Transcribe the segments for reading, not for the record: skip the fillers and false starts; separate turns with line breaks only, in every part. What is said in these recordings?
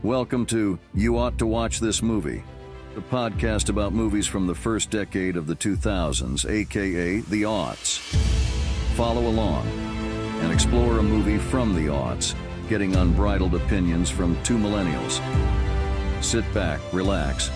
Welcome to You Ought to Watch This Movie, the podcast about movies from the first decade of the 2000s, aka the aughts. Follow along and explore a movie from the aughts, getting unbridled opinions from two millennials. Sit back, relax,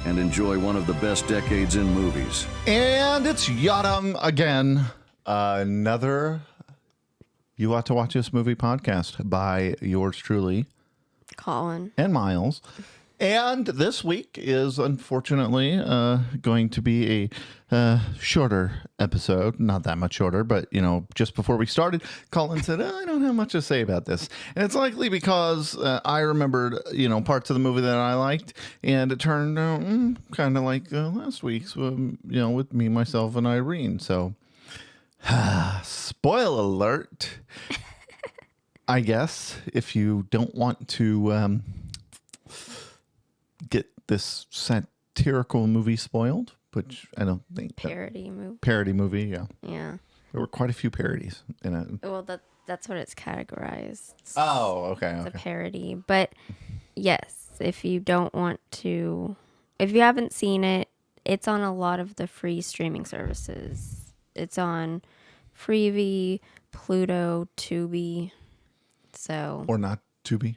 and enjoy one of the best decades in movies.
And it's Yadam again. Another You Ought to Watch This Movie podcast by yours truly,
Colin
and Miles. And this week is unfortunately going to be a shorter episode. Not that much shorter, but, you know, just before we started, Colin said, I don't have much to say about this. And it's likely because I remembered, you know, parts of the movie that I liked. And it turned out kind of like last week's, you know, with me, myself, and Irene. So, spoiler alert, I guess, if you don't want to get this satirical movie spoiled, which I don't think.
parody movie.
Parody movie, yeah.
Yeah.
There were quite a few parodies in it.
Well, that's what it's categorized.
Oh, okay.
It's a parody. But yes, if you don't want to, if you haven't seen it, it's on a lot of the free streaming services. It's on Freevee, Pluto, Tubi. So.
Or not Tubi.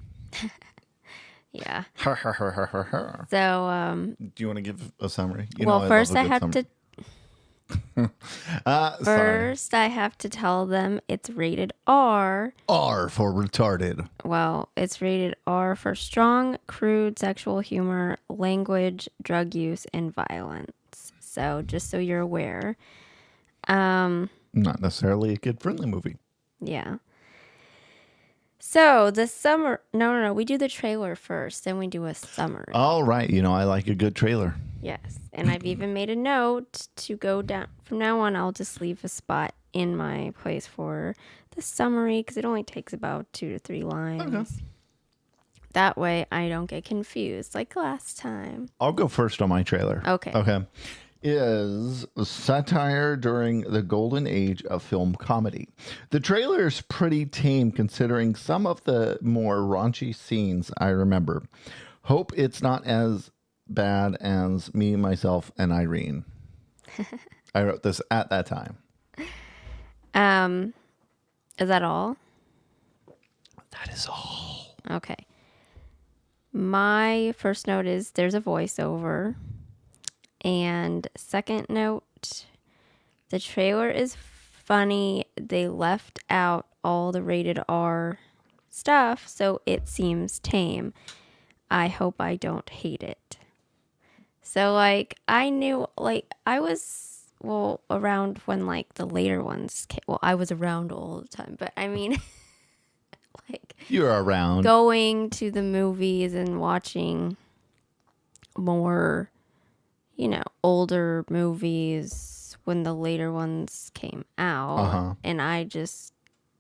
Yeah.
So,
So,
do you want to give a summary? You
well,
know
first
love a
I
good
have
summary.
to. First, I have to tell them it's rated R.
R for retarded.
Well, it's rated R for strong, crude sexual humor, language, drug use, and violence. So, just so you're aware.
Not necessarily a kid-friendly movie.
Yeah. So, the summer... No. We do the trailer first, then we do a summary.
All right. You know, I like a good trailer.
Yes. And I've even made a note to go down. From now on, I'll just leave a spot in my place for the summary because it only takes about 2 to 3 lines.
Okay.
That way, I don't get confused like last time.
I'll go first on my trailer.
Okay.
Okay. Is satire during the golden age of film comedy. The trailer is pretty tame considering some of the more raunchy scenes I remember. Hope it's not as bad as Me, Myself, and Irene. I wrote this at that time.
Is that all?
That is all.
Okay. My first note is there's a voiceover. And second note, the trailer is funny. They left out all the rated R stuff, so it seems tame. I hope I don't hate it. So, like, I knew, like, I was, well, around when, like, the later ones came. Well, I was around all the time, but I mean, like,
You're around.
going to the movies and watching more, you know, older movies when the later ones came out.
Uh-huh.
And I just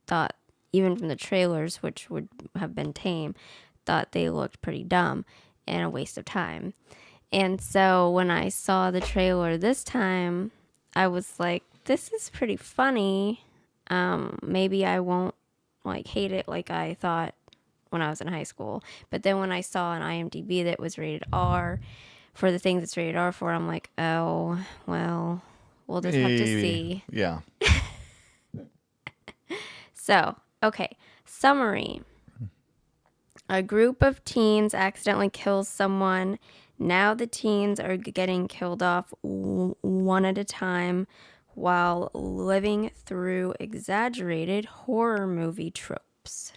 thought, even from the trailers, which would have been tame, thought they looked pretty dumb and a waste of time. And so when I saw the trailer this time, I was like, this is pretty funny. Maybe I won't like hate it like I thought when I was in high school. But then when I saw on IMDb that it was rated R, for the things it's rated R for, I'm like, oh, well, we'll just have to see.
Yeah.
So, okay. Summary. A group of teens accidentally kills someone. Now the teens are getting killed off one at a time while living through exaggerated horror movie tropes.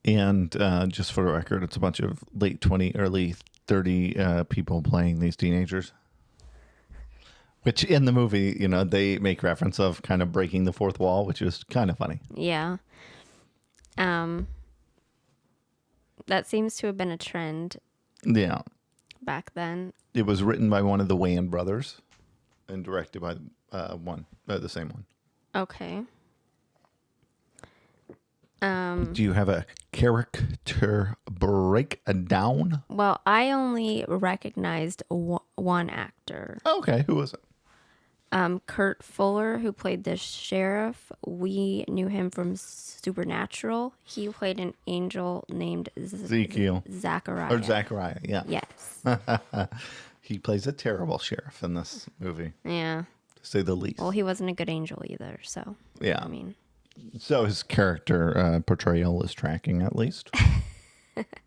And just for the record, it's a bunch of late 20, early 30 people playing these teenagers. Which in the movie, you know, they make reference of kind of breaking the fourth wall, which is kind of funny.
Yeah. That seems to have been a trend.
Yeah.
Back then.
It was written by one of the Wayans brothers and directed by the same one.
Okay.
Do you have a character breakdown?
Well, I only recognized one actor.
Okay, who was it?
Kurt Fuller, who played the sheriff, we knew him from Supernatural. He played an angel named
Ezekiel.
Zachariah.
Or Zachariah, yeah.
Yes.
He plays a terrible sheriff in this movie,
Yeah.
to say the least.
Well, he wasn't a good angel either, so.
Yeah.
I mean.
So his character portrayal is tracking, at least.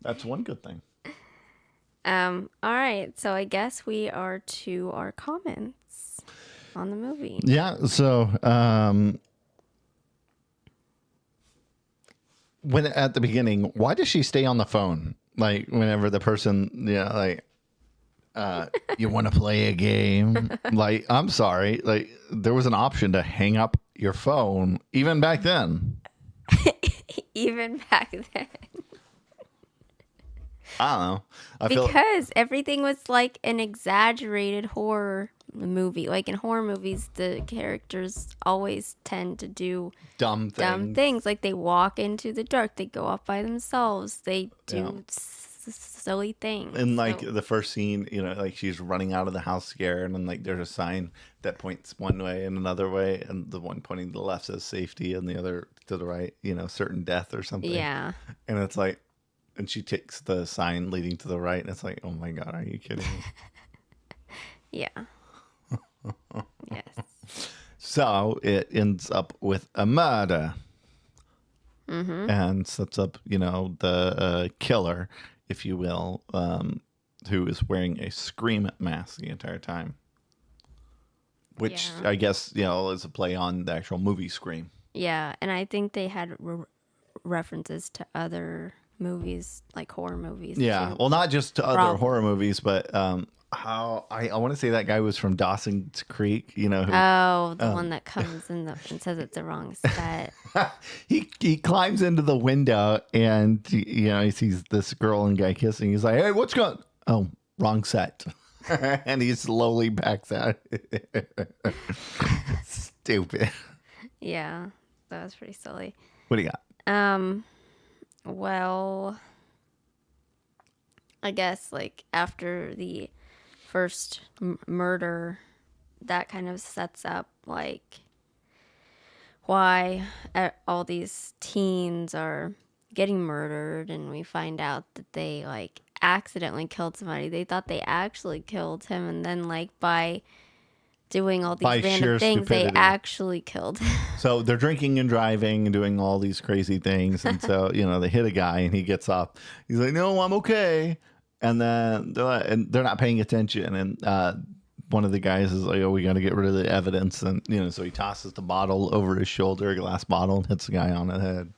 That's one good thing.
All right. So I guess we are to our comments on the movie.
Yeah. So when at the beginning, why does she stay on the phone? Like whenever the person, you want to play a game? Like, I'm sorry. Like there was an option to hang up your phone even back then.
Even back then.
I don't know.
Because everything was like an exaggerated horror movie. Like in horror movies, the characters always tend to do
dumb
things. Like they walk into the dark, they go off by themselves, they do silly things.
And like the first scene, like she's running out of the house scared, and like there's a sign that points one way and another way, and the one pointing to the left says safety, and the other to the right, certain death or something.
Yeah.
And it's like, and she takes the sign leading to the right, and it's like, oh my God, are you kidding me?
Yeah. Yes.
So it ends up with a murder. And sets up, the killer, if you will, who is wearing a Scream mask the entire time. Which I guess, is a play on the actual movie Scream.
Yeah, and I think they had references to other movies, like horror movies.
Yeah,
too.
well, not just to other horror movies, but how I want to say that guy was from Dawson's Creek, who,
the one that comes in and says it's the wrong set.
he climbs into the window and he sees this girl and guy kissing. He's like, "Hey, what's going?" Oh, wrong set. And he slowly backs out. Stupid.
Yeah, that was pretty silly.
What do you got?
Well, I guess like after the first murder, that kind of sets up like why all these teens are getting murdered, and we find out that they like accidentally killed somebody. They thought they actually killed him, and then like by doing all these random things, they actually killed him.
So they're drinking and driving and doing all these crazy things, and so they hit a guy and he gets up. He's like, "No, I'm okay," and then they're not paying attention, and one of the guys is like, "Oh, we got to get rid of the evidence," and so he tosses the bottle over his shoulder, a glass bottle, and hits the guy on the head.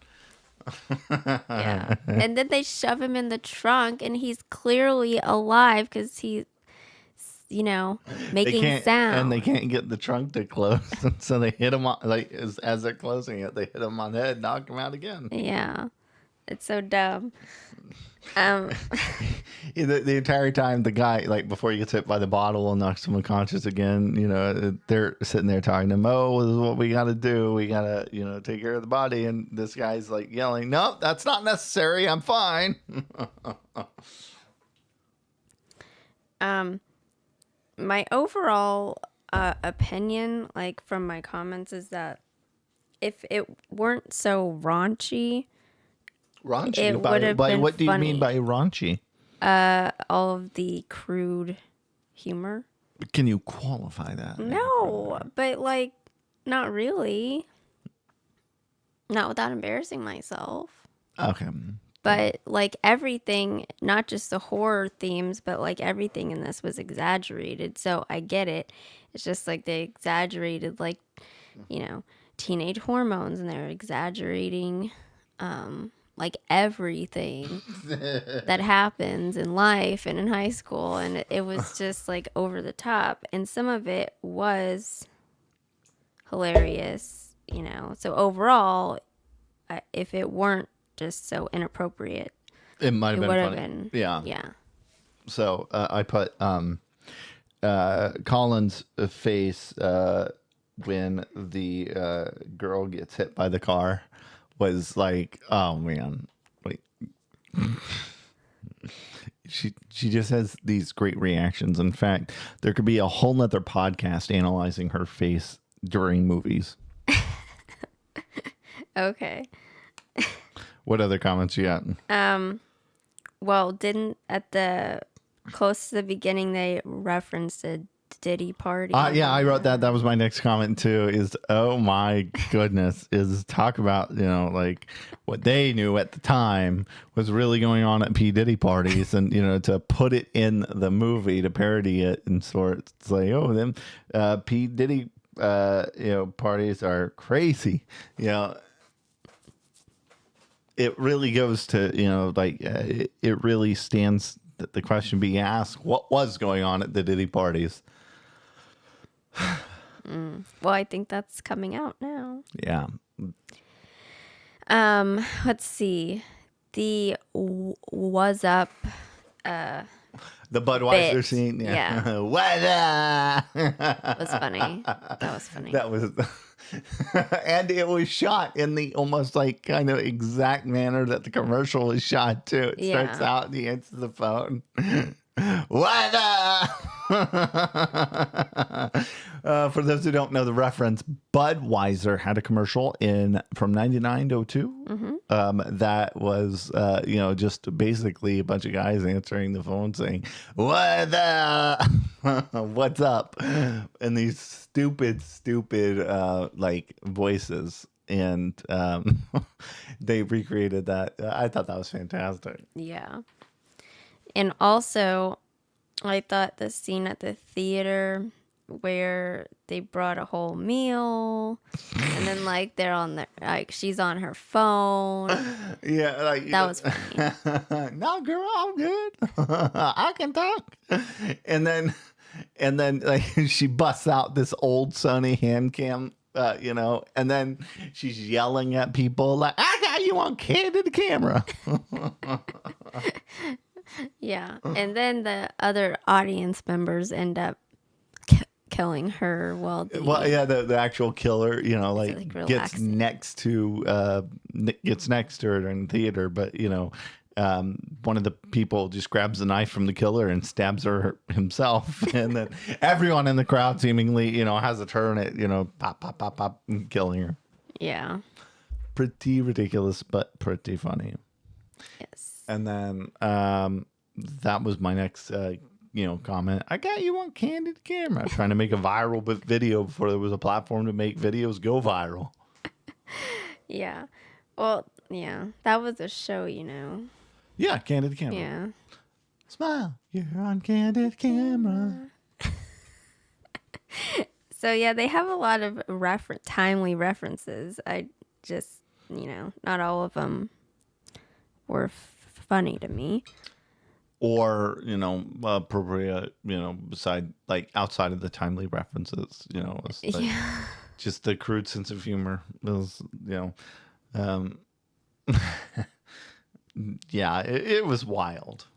Yeah, and then they shove him in the trunk, and he's clearly alive because he's making sound.
And they can't get the trunk to close, so they hit him on, like as they're closing it, they hit him on the head, knock him out again.
Yeah, it's so dumb.
The entire time, the guy, like before he gets hit by the bottle and knocks him unconscious again, they're sitting there talking to him. "Oh, this is what we got to do. We got to, take care of the body." And this guy's like yelling, "Nope, that's not necessary. I'm fine."
My overall opinion, like from my comments, is that if it weren't so raunchy, it would have been
what do you
funny.
mean by raunchy?
All of the crude humor.
Can you qualify that?
No, but like, not really. Not without embarrassing myself.
Okay.
But like everything, not just the horror themes, but like everything in this was exaggerated. So I get it. It's just like they exaggerated, like, teenage hormones, and they're exaggerating, like everything that happens in life and in high school. And it was just like over the top. And some of it was hilarious, So overall, if it weren't just so inappropriate,
it might have been funny.
Been,
yeah. So I put Colin's face when the girl gets hit by the car was like, oh man, wait. she just has these great reactions. In fact, there could be a whole nother podcast analyzing her face during movies.
Okay.
What other comments you got?
Well, didn't at the close to the beginning they referenced a Diddy party?
Yeah, I wrote that. That was my next comment too. Is oh my goodness, is talk about like what they knew at the time was really going on at P Diddy parties, and to put it in the movie to parody it and sort of say, oh, them P Diddy parties are crazy. It really goes to it really stands the question being asked: what was going on at the Diddy parties?
Well, I think that's coming out now.
Yeah.
Let's see. The was up.
The Budweiser
Bit.
scene.
Yeah.
What
Was funny. That was funny.
That was and it was shot in the almost like kind of exact manner that the commercial was shot too. It starts out and he answers the phone. What for those who don't know the reference, Budweiser had a commercial from 99 to 02 that was just basically a bunch of guys answering the phone saying what what's up, and these stupid like voices, and they recreated that. I thought that was fantastic.
Yeah. And also, I thought the scene at the theater where they brought a whole meal and then like they're on she's on her phone.
Yeah, like
that was funny.
No, girl, I'm good. I can talk. And then like she busts out this old Sony hand cam, and then she's yelling at people like, I got you on candid camera.
Yeah. And then the other audience members end up killing her. Well,
the actual killer, gets next to her in the theater, but one of the people just grabs the knife from the killer and stabs her himself, and then everyone in the crowd seemingly has a turn at pop pop pop pop, killing her.
Yeah.
Pretty ridiculous, but pretty funny.
Yes.
And then that was my next comment. I got you on candid camera. Trying to make a viral video before there was a platform to make videos go viral.
Yeah. Well, yeah. That was a show,
Yeah, candid camera.
Yeah.
Smile. You're on candid camera.
So, yeah, they have a lot of timely references. I just, not all of them were funny to me.
Or, appropriate, outside of the timely references, just the crude sense of humor was, yeah, it was wild.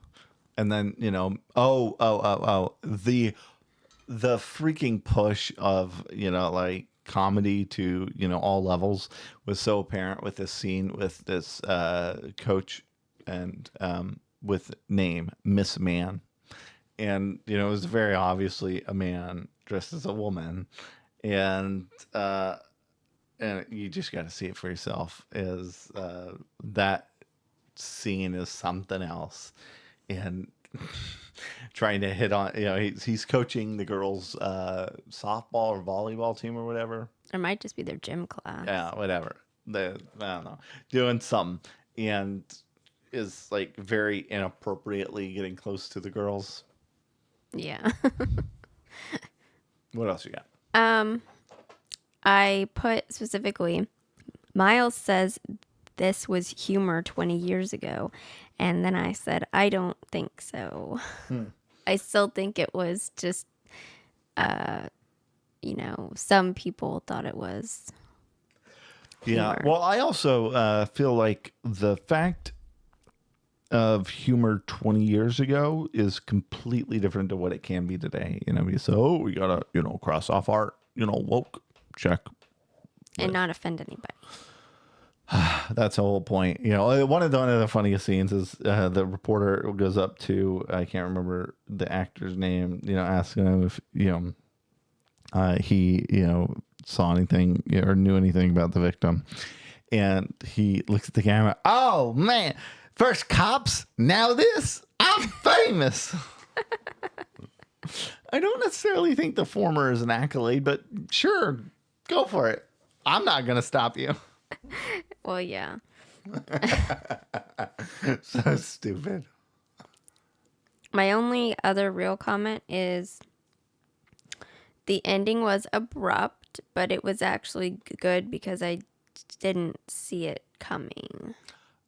And then, the freaking push of, comedy to, all levels was so apparent with this scene with this coach and with name Miss Man, and it was very obviously a man dressed as a woman, and you just got to see it for yourself. Is that scene is something else, and trying to hit on he's coaching the girls softball or volleyball team or whatever.
It might just be their gym class.
Yeah, whatever. I don't know, doing something, and is like very inappropriately getting close to the girls.
Yeah.
What else you got?
I put specifically, Miles says this was humor 20 years ago. And then I said, I don't think so. I still think it was just, some people thought it was humor.
Yeah. Well, I also feel like the fact of humor 20 years ago is completely different to what it can be today. We gotta, cross off our, woke check.
And not offend anybody.
That's the whole point. One of the funniest scenes is the reporter goes up to, I can't remember the actor's name, asking him if, he, saw anything or knew anything about the victim. And he looks at the camera. Oh, man. First cops, now this. I'm famous. I don't necessarily think the former is an accolade, but sure, go for it. I'm not going to stop you.
Well, yeah.
So stupid.
My only other real comment is the ending was abrupt, but it was actually good because I didn't see it coming.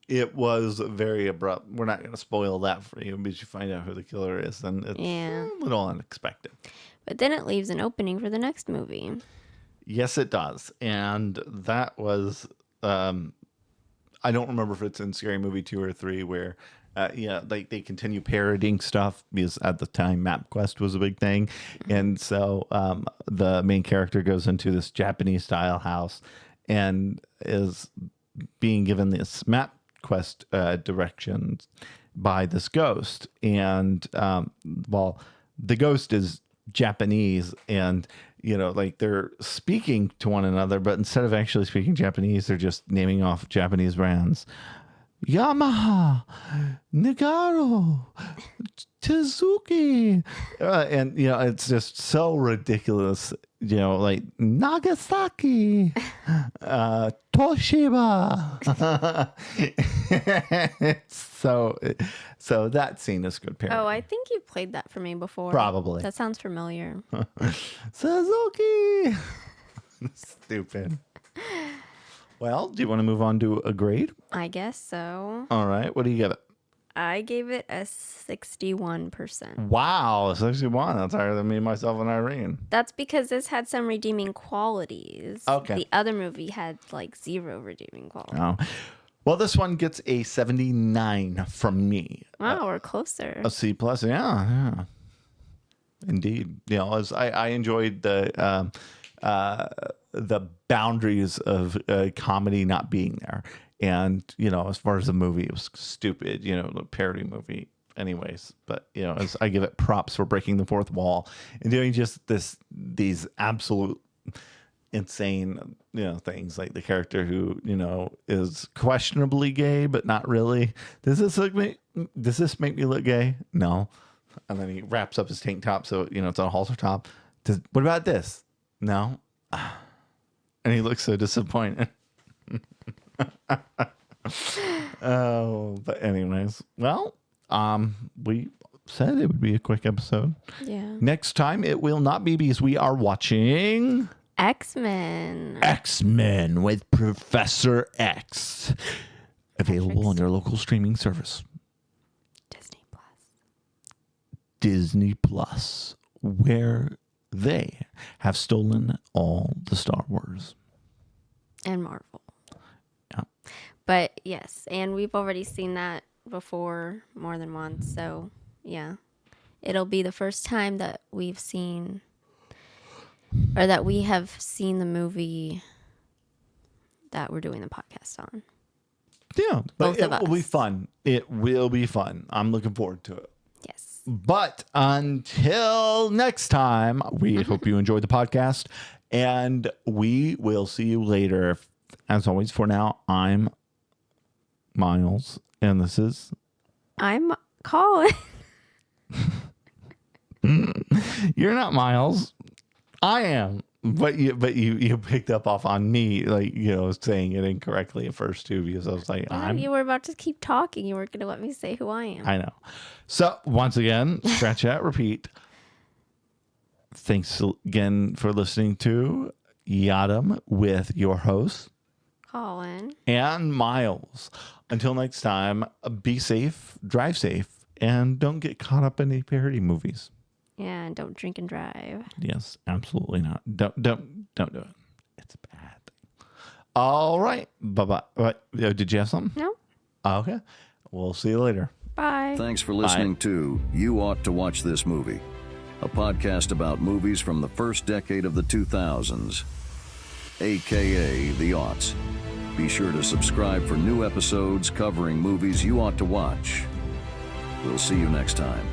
It was very abrupt. We're not going to spoil that for you, but you find out who the killer is, and it's a little unexpected.
But then it leaves an opening for the next movie.
Yes, it does. And that was, I don't remember if it's in Scary Movie 2 or 3 where, they continue parodying stuff because at the time MapQuest was a big thing. And so the main character goes into this Japanese style house and is being given this MapQuest directions by this ghost. And, the ghost is Japanese and they're speaking to one another, but instead of actually speaking Japanese, they're just naming off Japanese brands. Yamaha, Nagaro, Suzuki. And, it's just so ridiculous. Like Nagasaki, Toshiba. So that scene is good parody.
Oh, I think you played that for me before.
Probably.
That sounds familiar.
Suzuki. Stupid. Well, do you want to move on to a grade?
I guess so.
All right. What do you give it?
I gave it a 61%.
Wow, 61. That's higher than me, myself, and Irene.
That's because this had some redeeming qualities.
Okay.
The other movie had like 0 redeeming qualities.
Oh. Well, this one gets a 79 from me.
Wow, we're closer.
A C plus. Yeah. Indeed. As I enjoyed the boundaries of comedy not being there. And, as far as the movie, it was stupid, the parody movie anyways. But, as I give it props for breaking the fourth wall and doing just these absolute insane, things like the character who, is questionably gay, but not really. Does this make me look gay? No. And then he wraps up his tank top. So, it's on a halter top. What about this? No. And he looks so disappointed. Oh, but anyways, well, we said it would be a quick episode.
Yeah.
Next time it will not be because we are watching
X-Men
with Professor X, available on your local streaming service. Disney Plus, where they have stolen all the Star Wars
and Marvel.
Yeah.
But yes, and we've already seen that before more than once. So yeah, it'll be the first time that we have seen the movie that we're doing the podcast on.
Yeah, but
Both of
it will be
us.
fun. It will be fun. I'm looking forward to it.
Yes.
But until next time, we hope you enjoyed the podcast, and we will see you later. As always, for now, I'm Miles, and this is...
I'm Colin.
You're not Miles. I am. But you picked up off on me, like, saying it incorrectly at first, too, because I was like,
You were about to keep talking. You weren't going to let me say who I am.
I know. So, once again, scratch that, repeat. Thanks again for listening to Yadam with your host,
Colin.
and Miles. Until next time, be safe, drive safe, and don't get caught up in any parody movies.
Yeah, and don't drink and drive.
Yes, absolutely not. Don't do it. It's bad. All right. Bye-bye. Did you have something?
No.
Okay. We'll see you later.
Bye.
Thanks for listening to You Ought to Watch This Movie, a podcast about movies from the first decade of the 2000s, aka the aughts. Be sure to subscribe for new episodes covering movies you ought to watch. We'll see you next time.